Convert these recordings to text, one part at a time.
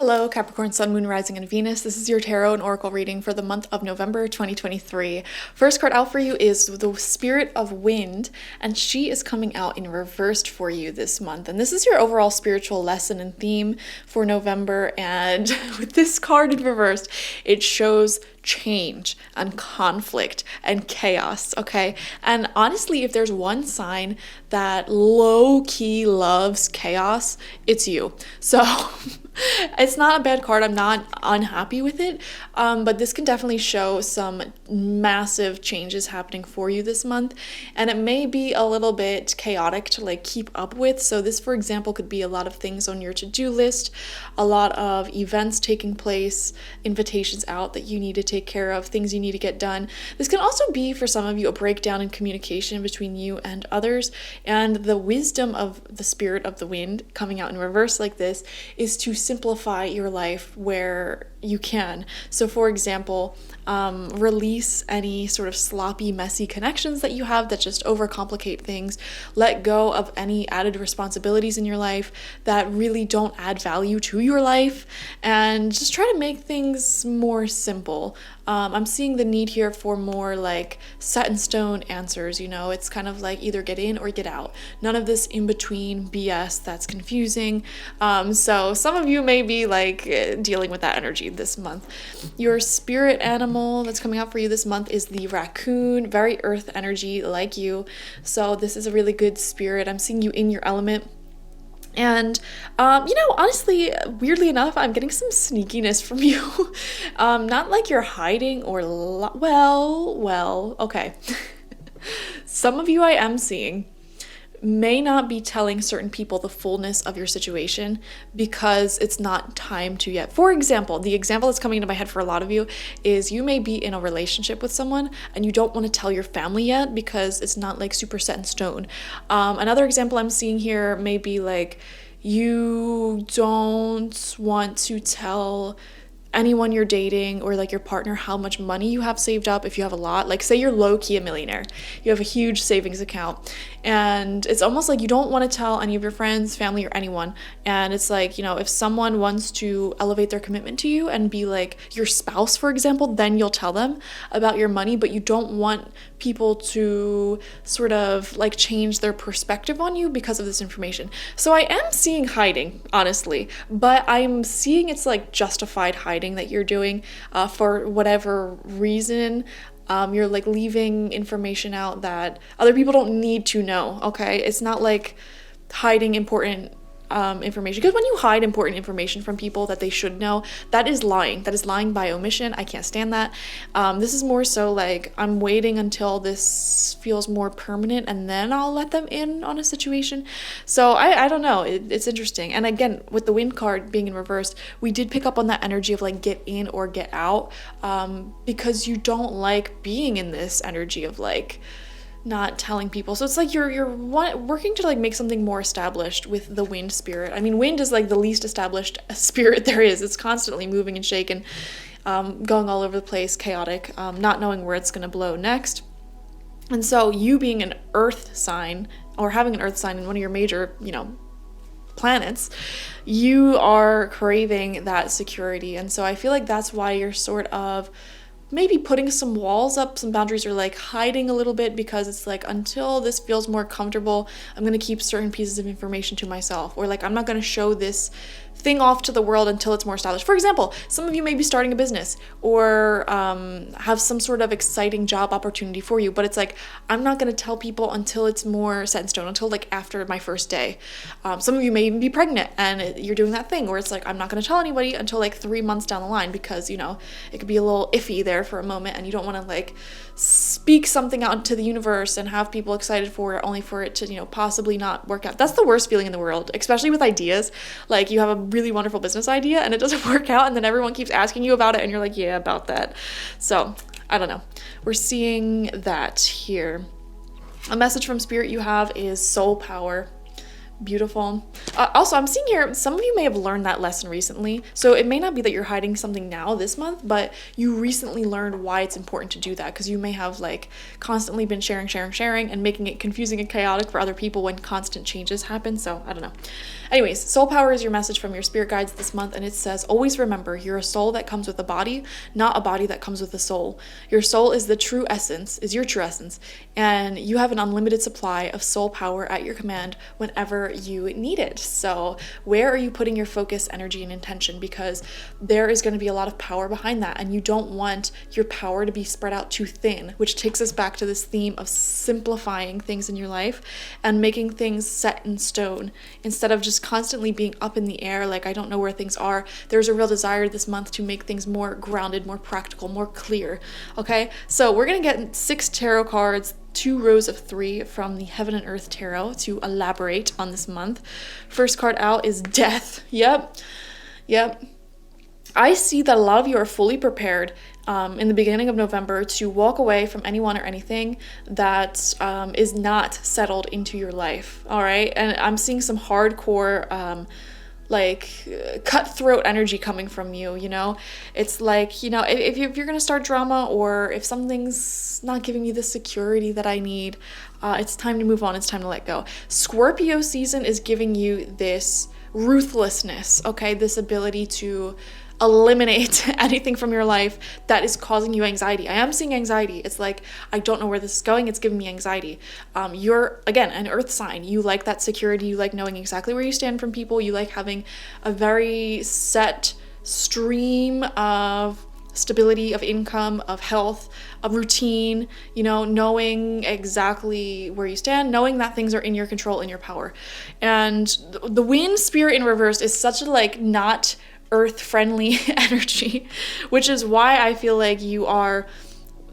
Hello, Capricorn, Sun, Moon, Rising, and Venus. This is your Tarot and Oracle reading for the month of November 2023. First card out for you is the Spirit of Wind, and she is coming out in reversed for you this month. And this is your overall spiritual lesson and theme for November. And with this card in reversed, it shows change and conflict and chaos, okay? And honestly, if there's one sign that low-key loves chaos, it's you. So it's not a bad card. I'm not unhappy with it, but this can definitely show some massive changes happening for you this month, and it may be a little bit chaotic to like keep up with. So this, for example, could be a lot of things on your to-do list, a lot of events taking place, invitations out that you need to take care of, things you need to get done. This can also be, for some of you, a breakdown in communication between you and others, and the wisdom of the Spirit of the Wind coming out in reverse like this is to simplify your life where you can. So for example, release any sort of sloppy, messy connections that you have that just overcomplicate things. Let go of any added responsibilities in your life that really don't add value to your life, and just try to make things more simple. I'm seeing the need here for more like set in stone answers, you know. It's kind of like either get in or get out. None of this in between BS that's confusing. So some of you may be like dealing with that energy this month. Your spirit animal that's coming out for you this month is the raccoon, very earth energy like you. So this is a really good spirit. I'm seeing you in your element. And, honestly, weirdly enough, I'm getting some sneakiness from you. Not like you're hiding or, okay. Some of you I am seeing may not be telling certain people the fullness of your situation because it's not time to yet. For example, the example that's coming into my head for a lot of you is you may be in a relationship with someone and you don't want to tell your family yet because it's not like super set in stone. Another example I'm seeing here may be like you don't want to tell anyone you're dating or like your partner how much money you have saved up if you have a lot. Like say you're low-key a millionaire, you have a huge savings account, and it's almost like you don't want to tell any of your friends, family, or anyone. And it's like, if someone wants to elevate their commitment to you and be like your spouse, for example, then you'll tell them about your money, but you don't want people to sort of like change their perspective on you because of this information. So I am seeing hiding, honestly, but I'm seeing it's like justified hiding that you're doing for whatever reason. You're like leaving information out that other people don't need to know, okay? It's not like hiding important information, because when you hide important information from people that they should know, that is lying. That is lying by omission. I can't stand that. This is more so like I'm waiting until this feels more permanent and then I'll let them in on a situation. So I don't know. It's interesting. And again, with the wind card being in reverse, we did pick up on that energy of like get in or get out, because you don't like being in this energy of like not telling people. So it's like you're working to like make something more established with the wind spirit. I mean, wind is like the least established spirit there is. It's constantly moving and shaking, going all over the place, chaotic, not knowing where it's going to blow next. And so you being an earth sign or having an earth sign in one of your major, planets, you are craving that security. And so I feel like that's why you're sort of maybe putting some walls up, some boundaries, or like hiding a little bit, because it's like until this feels more comfortable, I'm going to keep certain pieces of information to myself, or like I'm not going to show this thing off to the world until it's more established. For example, some of you may be starting a business or have some sort of exciting job opportunity for you, but it's like I'm not going to tell people until it's more set in stone, until like after my first day. Some of you may even be pregnant and you're doing that thing where it's like I'm not going to tell anybody until like 3 months down the line, because it could be a little iffy there for a moment and you don't want to like speak something out into the universe and have people excited for it only for it to possibly not work out. That's the worst feeling in the world, especially with ideas. Like you have a really wonderful business idea and it doesn't work out, and then everyone keeps asking you about it and you're like, yeah, about that. So I don't know, we're seeing that here. A message from spirit you have is soul power, Beautiful. Also, I'm seeing here, some of you may have learned that lesson recently. So it may not be that you're hiding something now this month, but you recently learned why it's important to do that, because you may have like constantly been sharing, and making it confusing and chaotic for other people when constant changes happen. So I don't know. Anyways, soul power is your message from your spirit guides this month, and it says, always remember, you're a soul that comes with a body, not a body that comes with a soul. Your soul is the true essence, is your true essence, and you have an unlimited supply of soul power at your command whenever you need it. So where are you putting your focus, energy, and intention? Because there is going to be a lot of power behind that, and you don't want your power to be spread out too thin, which takes us back to this theme of simplifying things in your life and making things set in stone instead of just constantly being up in the air, like I don't know where things are. There's a real desire this month to make things more grounded, more practical, more clear. Okay, so we're gonna get 6 tarot cards, 2 rows of 3 from the Heaven and Earth Tarot to elaborate on this month. First card out is Death. Yep. I see that a lot of you are fully prepared in the beginning of November to walk away from anyone or anything that is not settled into your life, all right? And I'm seeing some hardcore cutthroat energy coming from you, you know? It's like, you know, if you're gonna start drama, or if something's not giving me the security that I need, it's time to move on, it's time to let go. Scorpio season is giving you this ruthlessness, okay? This ability to eliminate anything from your life that is causing you anxiety. I am seeing anxiety. It's like, I don't know where this is going. It's giving me anxiety. You're, again, an earth sign. You like that security. You like knowing exactly where you stand from people. You like having a very set stream of stability, of income, of health, of routine, you know, knowing exactly where you stand, knowing that things are in your control, in your power. And the wind spirit in reverse is such a like not earth-friendly energy, which is why I feel like you are,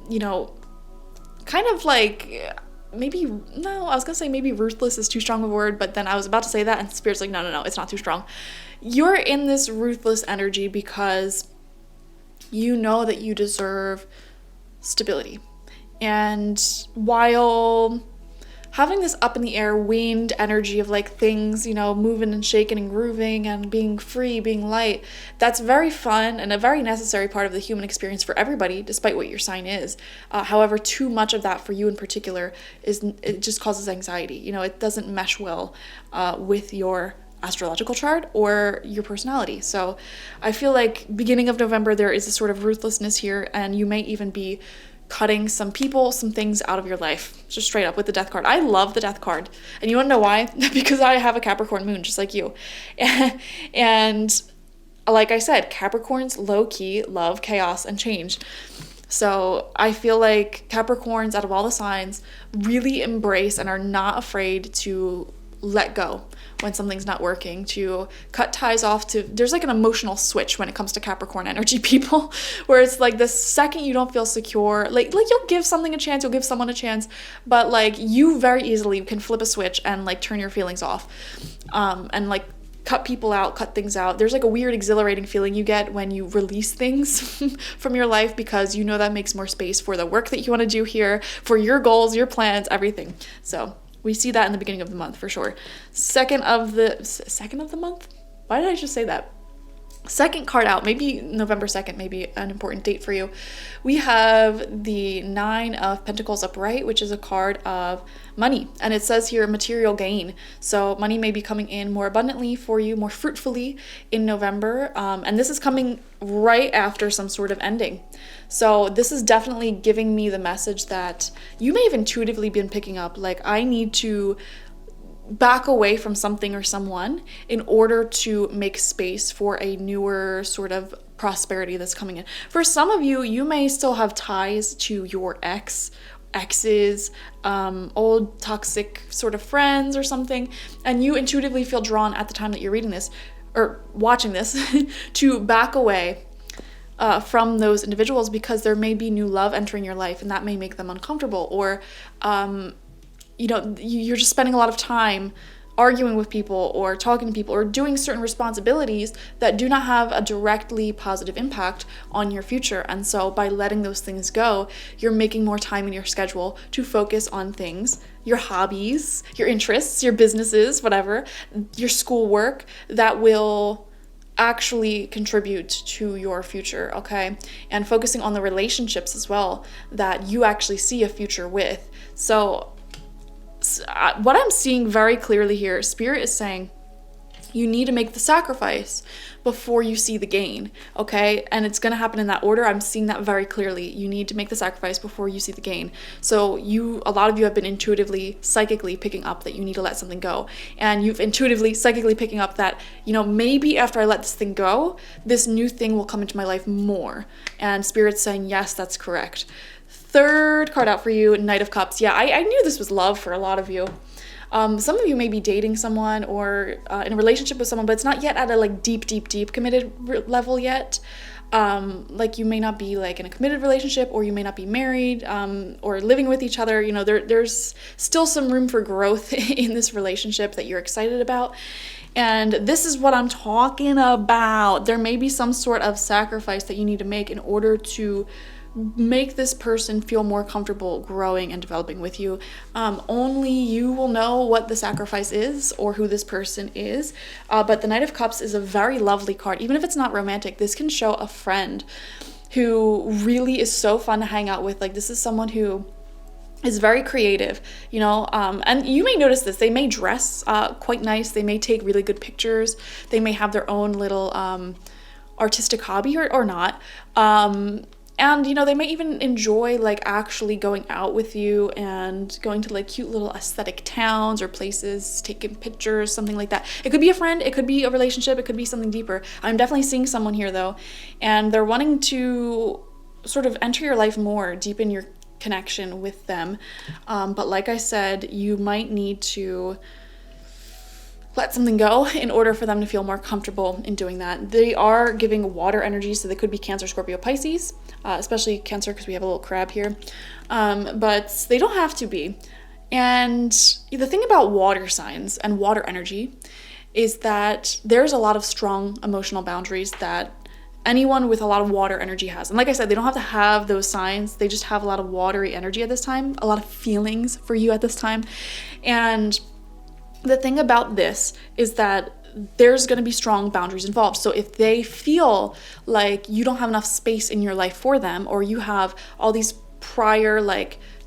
you know, kind of like maybe ruthless is too strong of a word, but then I was about to say that and Spirit's like, no, it's not too strong. You're in this ruthless energy because you know that you deserve stability. And while having this up in the air wind energy of like things, you know, moving and shaking and grooving and being free, being light, that's very fun and a very necessary part of the human experience for everybody, despite what your sign is. However, too much of that for you in particular it just causes anxiety. You know, it doesn't mesh well with your astrological chart or your personality. So I feel like beginning of November, there is a sort of ruthlessness here, and you may even be cutting some people, some things out of your life, just straight up with the Death card. I love the Death card. And you want to know why? Because I have a Capricorn moon, just like you. And like I said, Capricorns low-key love chaos and change. So I feel like Capricorns, out of all the signs, really embrace and are not afraid to let go when something's not working, to cut ties off. There's like an emotional switch when it comes to Capricorn energy people, where it's like the second you don't feel secure, like you'll give something a chance, you'll give someone a chance, but like you very easily can flip a switch and like turn your feelings off, and like cut people out, cut things out. There's like a weird exhilarating feeling you get when you release things from your life, because you know that makes more space for the work that you want to do here, for your goals, your plans, everything. So we see that in the beginning of the month for sure. Second of the month? Why did I just say that? Second card out, maybe November 2nd, maybe an important date for you. We have the 9 of Pentacles upright, which is a card of money. And it says here material gain. So money may be coming in more abundantly for you, more fruitfully in November. And this is coming right after some sort of ending. So this is definitely giving me the message that you may have intuitively been picking up, like I need to back away from something or someone in order to make space for a newer sort of prosperity that's coming in. For some of you, you may still have ties to your exes, old toxic sort of friends or something, and you intuitively feel drawn at the time that you're reading this or watching this to back away from those individuals, because there may be new love entering your life and that may make them uncomfortable, or you know, you're just spending a lot of time arguing with people or talking to people or doing certain responsibilities that do not have a directly positive impact on your future. And so by letting those things go, you're making more time in your schedule to focus on things, your hobbies, your interests, your businesses, whatever, your schoolwork that will actually contribute to your future, okay? And focusing on the relationships as well that you actually see a future with. So what I'm seeing very clearly here, Spirit is saying you need to make the sacrifice before you see the gain, okay? And it's going to happen in that order. I'm seeing that very clearly. You need to make the sacrifice before you see the gain. So a lot of you have been intuitively, psychically picking up that you need to let something go. And you've intuitively, psychically picking up that, maybe after I let this thing go, this new thing will come into my life more. And Spirit's saying, yes, that's correct. Third card out for you, Knight of Cups. Yeah, I knew this was love for a lot of you. Some of you may be dating someone or in a relationship with someone, but it's not yet at a deep committed level yet. You may not be in a committed relationship, or you may not be married or living with each other. There's still some room for growth in this relationship that you're excited about. And this is what I'm talking about. There may be some sort of sacrifice that you need to make in order to make this person feel more comfortable growing and developing with you. Only you will know what the sacrifice is or who this person is. But the Knight of Cups is a very lovely card. Even if it's not romantic, this can show a friend who really is so fun to hang out with. This is someone who is very creative, and you may notice this. They may dress quite nice. They may take really good pictures. They may have their own little artistic hobby or not. And, they may even enjoy, actually going out with you and going to, cute little aesthetic towns or places, taking pictures, something like that. It could be a friend, it could be a relationship, it could be something deeper. I'm definitely seeing someone here, though, and they're wanting to sort of enter your life more, deepen your connection with them. But like I said, you might need to let something go in order for them to feel more comfortable in doing that. They are giving water energy, so they could be Cancer, Scorpio, Pisces, especially Cancer because we have a little crab here, but they don't have to be. And the thing about water signs and water energy is that there's a lot of strong emotional boundaries that anyone with a lot of water energy has. And like I said, they don't have to have those signs. They just have a lot of watery energy at this time, a lot of feelings for you at this time. And the thing about this is that there's going to be strong boundaries involved. So if they feel like you don't have enough space in your life for them, or you have all these prior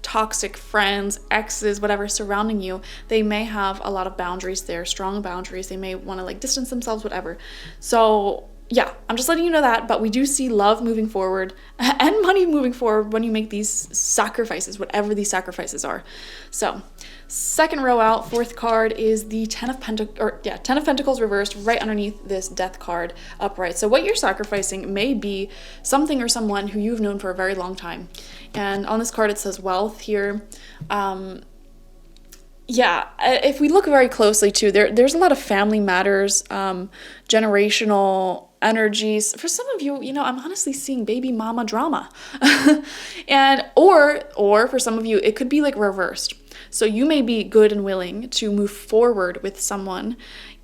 toxic friends, exes, whatever surrounding you, they may have a lot of boundaries there, strong boundaries. They may want to distance themselves, whatever. So yeah, I'm just letting you know that, but we do see love moving forward and money moving forward when you make these sacrifices, whatever these sacrifices are. So second row out, fourth card is the Ten of Pentacles reversed right underneath this Death card upright. So what you're sacrificing may be something or someone who you've known for a very long time. And on this card it says wealth here. If we look very closely too, there's a lot of family matters, generational energies. For some of you, I'm honestly seeing baby mama drama. And or for some of you, it could be reversed. So you may be good and willing to move forward with someone,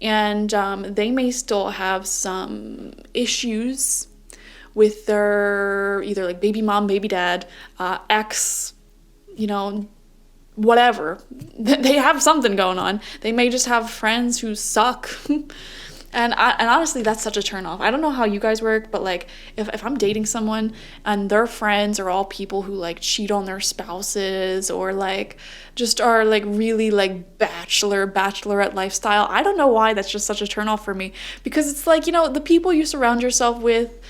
and they may still have some issues with their either baby mom, baby dad, ex, whatever. They have something going on. They may just have friends who suck. And honestly, that's such a turnoff. I don't know how you guys work, but if I'm dating someone and their friends are all people who cheat on their spouses or just are really bachelorette lifestyle, I don't know why that's just such a turnoff for me, because it's the people you surround yourself with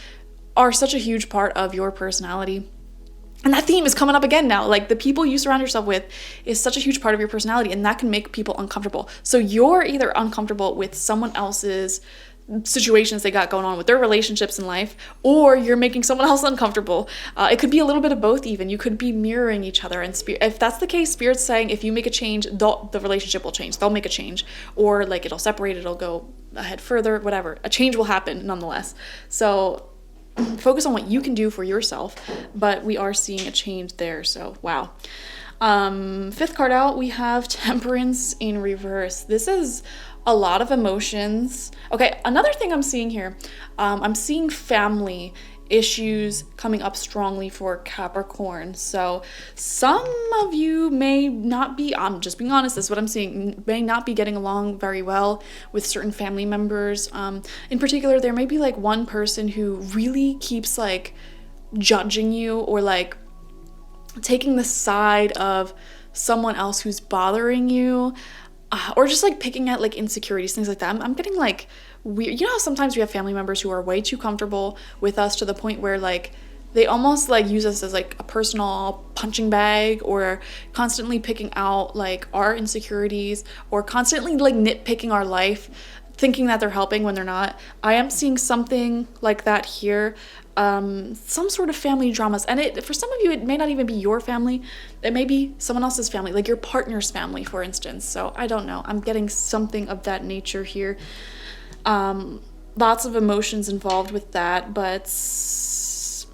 are such a huge part of your personality. And that theme is coming up again now. The people you surround yourself with is such a huge part of your personality, and that can make people uncomfortable. So you're either uncomfortable with someone else's situations they got going on with their relationships in life, or you're making someone else uncomfortable. It could be a little bit of both even. You could be mirroring each other. And if that's the case, Spirit's saying if you make a change, the relationship will change. They'll make a change. Or it'll separate, it'll go ahead further, whatever. A change will happen nonetheless. So focus on what you can do for yourself, but we are seeing a change there, so wow. Fifth card out, we have Temperance in reverse. This is a lot of emotions. Okay, another thing I'm seeing here, I'm seeing family issues coming up strongly for Capricorn. So some of you may not be, I'm just being honest, this is what I'm seeing, may not be getting along very well with certain family members. In particular, there may be like one person who really keeps like judging you or like taking the side of someone else who's bothering you, or just like picking at like insecurities, things like that. I'm getting like weird. You know how sometimes we have family members who are way too comfortable with us to the point where like they almost like use us as like a personal punching bag, or constantly picking out like our insecurities, or constantly like nitpicking our life, thinking that they're helping when they're not. I am seeing something like that here. Some sort of family dramas, and it, for some of you, it may not even be your family. It may be someone else's family, like your partner's family, for instance. So I don't know, I'm getting something of that nature here. Lots of emotions involved with that, but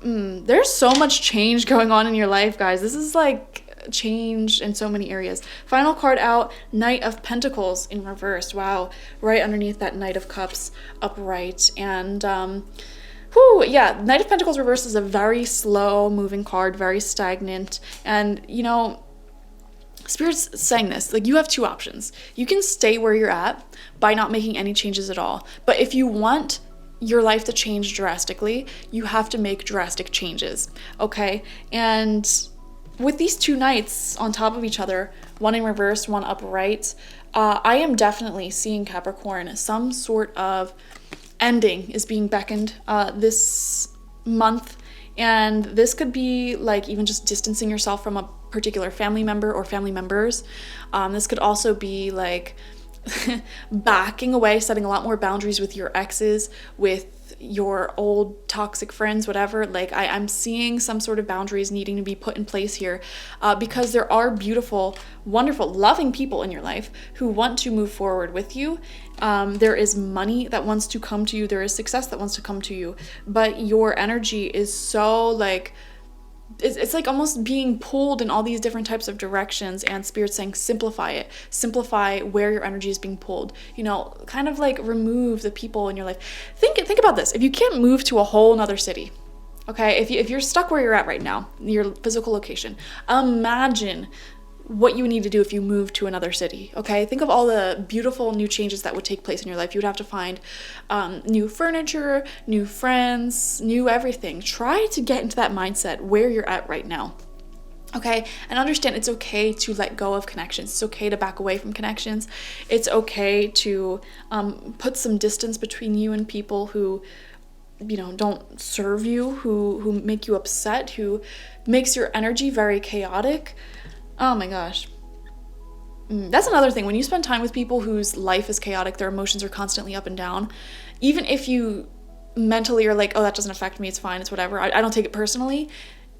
there's so much change going on in your life, guys. This is like change in so many areas. Final card out, Knight of Pentacles in reverse. Wow, right underneath that Knight of Cups upright. And yeah, Knight of Pentacles reverse is a very slow moving card, very stagnant. And, you know, Spirit's saying this, like, you have two options. You can stay where you're at by not making any changes at all. But if you want your life to change drastically, you have to make drastic changes, okay? And with these two knights on top of each other, one in reverse, one upright, I am definitely seeing, Capricorn, some sort of ending is being beckoned this month. And this could be like even just distancing yourself from a particular family member or family members. This could also be like backing away, setting a lot more boundaries with your exes, with your old toxic friends, whatever. Like I'm seeing some sort of boundaries needing to be put in place here, because there are beautiful, wonderful, loving people in your life who want to move forward with you. There is money that wants to come to you. There is success that wants to come to you, but your energy is so like, it's like almost being pulled in all these different types of directions, and Spirit's saying simplify it. Simplify where your energy is being pulled. You know, kind of like remove the people in your life. Think about this. If you can't move to a whole nother city, okay, if you're stuck where you're at right now, your physical location, imagine what you would need to do if you move to another city, okay? Think of all the beautiful new changes that would take place in your life. You would have to find new furniture, new friends, new everything. Try to get into that mindset where you're at right now, okay? And understand it's okay to let go of connections. It's okay to back away from connections. It's okay to put some distance between you and people who, you know, don't serve you, who make you upset, who makes your energy very chaotic. Oh my gosh. That's another thing. When you spend time with people whose life is chaotic, their emotions are constantly up and down, even if you mentally are like, oh, that doesn't affect me, it's fine, it's whatever, I don't take it personally,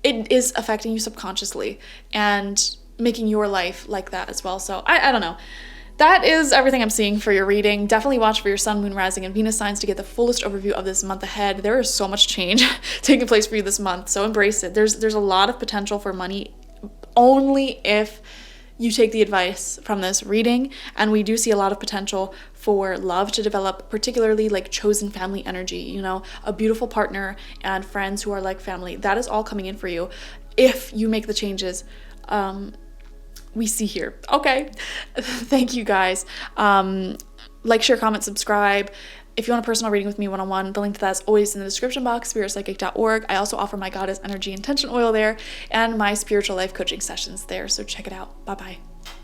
it is affecting you subconsciously and making your life like that as well. So I don't know. That is everything I'm seeing for your reading. Definitely watch for your sun, moon, rising, and Venus signs to get the fullest overview of this month ahead. There is so much change taking place for you this month, so embrace it. There's a lot of potential for money only if you take the advice from this reading, and we do see a lot of potential for love to develop, particularly like chosen family energy, you know, a beautiful partner and friends who are like family. That is all coming in for you if you make the changes we see here. Okay, thank you guys. Like, share, comment, subscribe. If you want a personal reading with me one-on-one, the link to that is always in the description box, spiritpsychic.org. I also offer my Goddess Energy Intention Oil there and my spiritual life coaching sessions there, so check it out. Bye-bye.